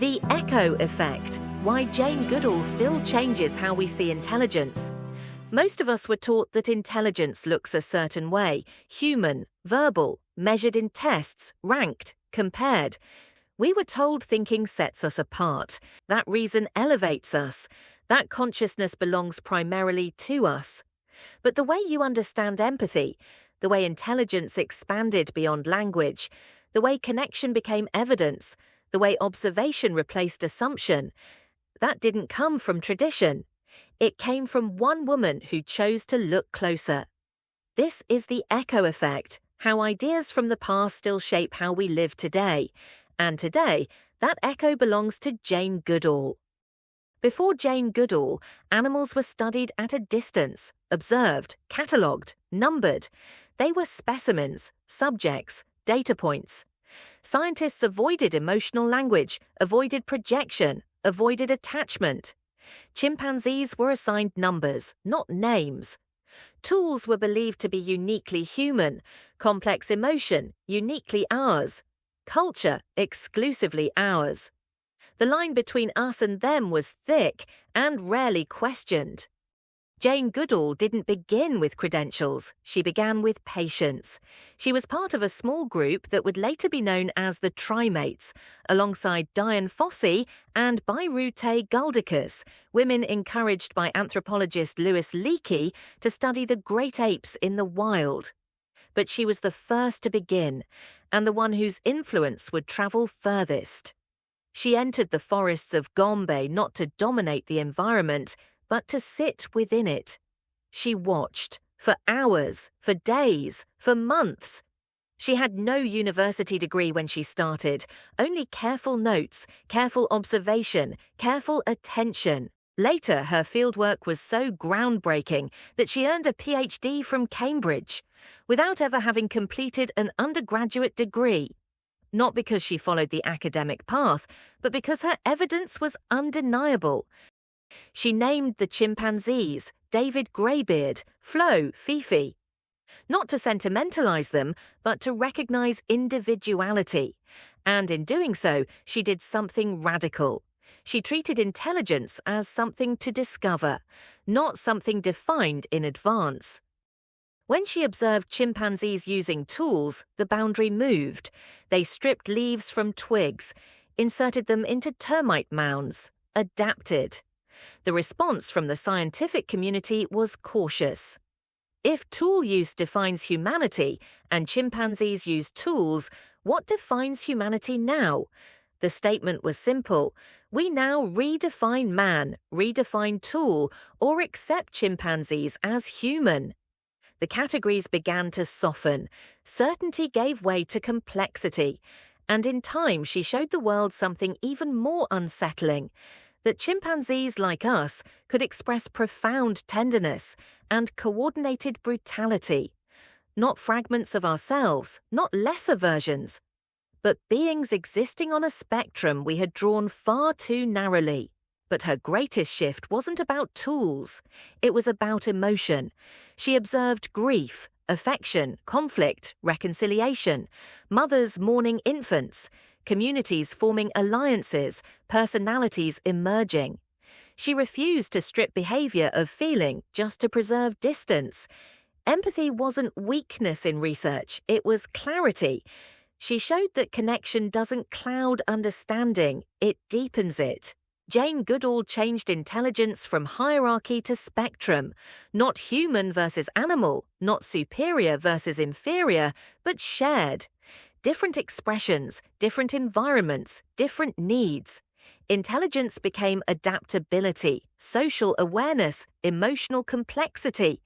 The echo effect, why Jane Goodall still changes how we see intelligence. Most of us were taught that intelligence looks a certain way, human, verbal, measured in tests, ranked, compared. We were told thinking sets us apart, that reason elevates us, that consciousness belongs primarily to us. But the way you understand empathy, the way intelligence expanded beyond language, the way connection became evidence, the way observation replaced assumption, that didn't come from tradition. It came from one woman who chose to look closer. This is the echo effect, how ideas from the past still shape how we live today. And today, that echo belongs to Jane Goodall. Before Jane Goodall, animals were studied at a distance, observed, catalogued, numbered. They were specimens, subjects, data points. Scientists avoided emotional language, avoided projection, avoided attachment. Chimpanzees were assigned numbers, not names. Tools were believed to be uniquely human, complex emotion, uniquely ours, culture, exclusively ours. The line between us and them was thick and rarely questioned. Jane Goodall didn't begin with credentials, she began with patience. She was part of a small group that would later be known as the Trimates, alongside Dian Fossey and Birute Guldicus, women encouraged by anthropologist Louis Leakey to study the great apes in the wild. But she was the first to begin, and the one whose influence would travel furthest. She entered the forests of Gombe not to dominate the environment, but to sit within it. She watched, for hours, for days, for months. She had no university degree when she started, only careful notes, careful observation, careful attention. Later, her fieldwork was so groundbreaking that she earned a PhD from Cambridge, without ever having completed an undergraduate degree. Not because she followed the academic path, but because her evidence was undeniable. She named the chimpanzees David Greybeard, Flo, Fifi. Not to sentimentalize them, but to recognize individuality. And in doing so, she did something radical. She treated intelligence as something to discover, not something defined in advance. When she observed chimpanzees using tools, the boundary moved. They stripped leaves from twigs, inserted them into termite mounds, adapted. The response from the scientific community was cautious. If tool use defines humanity and chimpanzees use tools, what defines humanity now? The statement was simple. We now redefine man, redefine tool, or accept chimpanzees as human. The categories began to soften. Certainty gave way to complexity. And in time, she showed the world something even more unsettling. That chimpanzees like us could express profound tenderness and coordinated brutality. Not fragments of ourselves, not lesser versions, but beings existing on a spectrum we had drawn far too narrowly. But her greatest shift wasn't about tools. It was about emotion. She observed grief, affection, conflict, reconciliation, mothers mourning infants, communities forming alliances, personalities emerging. She refused to strip behavior of feeling just to preserve distance. Empathy wasn't weakness in research, it was clarity. She showed that connection doesn't cloud understanding, it deepens it. Jane Goodall changed intelligence from hierarchy to spectrum, not human versus animal, not superior versus inferior, but shared. Different expressions, different environments, different needs. Intelligence became adaptability, social awareness, emotional complexity.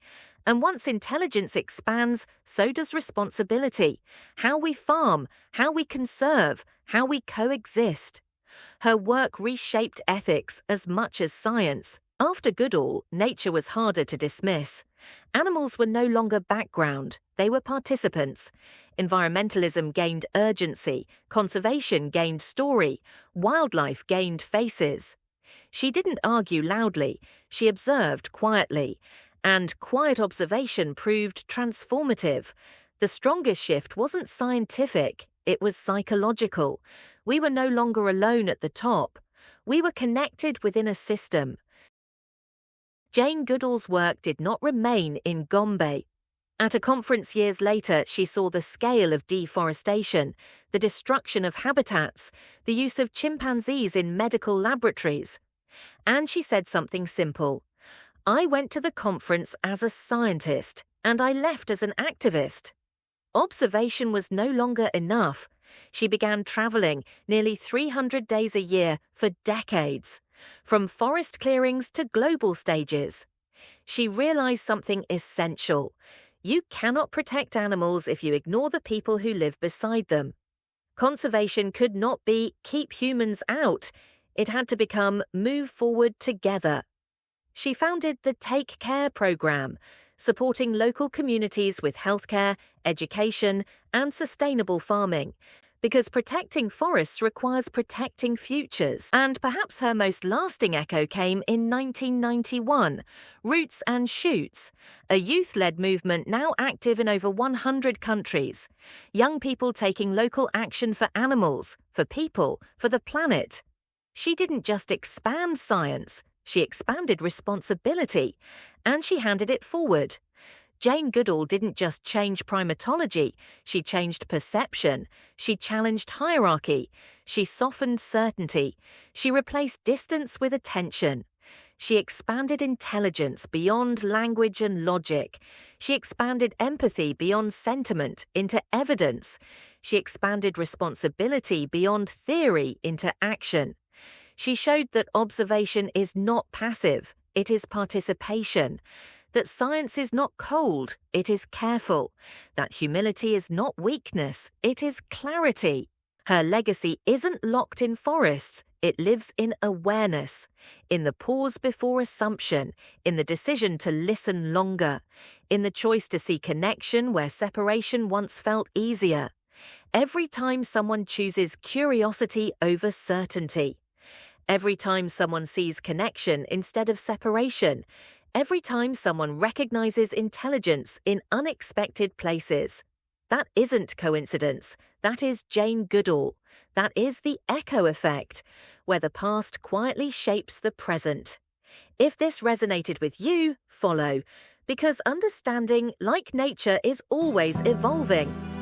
And once intelligence expands, so does responsibility. How we farm, how we conserve, how we coexist. Her work reshaped ethics as much as science. After Goodall, nature was harder to dismiss. Animals were no longer background, they were participants. Environmentalism gained urgency, conservation gained story, wildlife gained faces. She didn't argue loudly, she observed quietly, and quiet observation proved transformative. The strongest shift wasn't scientific, It was psychological. We were no longer alone at the top. We were connected within a system. Jane Goodall's work did not remain in Gombe. At a conference years later, she saw the scale of deforestation, the destruction of habitats, the use of chimpanzees in medical laboratories. And she said something simple. I went to the conference as a scientist, and I left as an activist. Observation was no longer enough. She began traveling nearly 300 days a year for decades, from forest clearings to global stages. She realized something essential. You cannot protect animals if you ignore the people who live beside them. Conservation could not be keep humans out. It had to become move forward together. She founded the Take Care program, supporting local communities with healthcare, education, and sustainable farming, because protecting forests requires protecting futures. And perhaps her most lasting echo came in 1991, Roots and Shoots, a youth-led movement now active in over 100 countries. Young people taking local action for animals, for people, for the planet. She didn't just expand science, she expanded responsibility, and she handed it forward. Jane Goodall didn't just change primatology, she changed perception, she challenged hierarchy, she softened certainty, she replaced distance with attention. She expanded intelligence beyond language and logic. She expanded empathy beyond sentiment into evidence. She expanded responsibility beyond theory into action. She showed that observation is not passive, it is participation. That science is not cold, it is careful. That humility is not weakness, it is clarity. Her legacy isn't locked in forests, it lives in awareness, in the pause before assumption, in the decision to listen longer, in the choice to see connection where separation once felt easier. Every time someone chooses curiosity over certainty. Every time someone sees connection instead of separation. Every time someone recognizes intelligence in unexpected places. That isn't coincidence. That is Jane Goodall. That is the echo effect, where the past quietly shapes the present. If this resonated with you, follow, because understanding, like nature, is always evolving.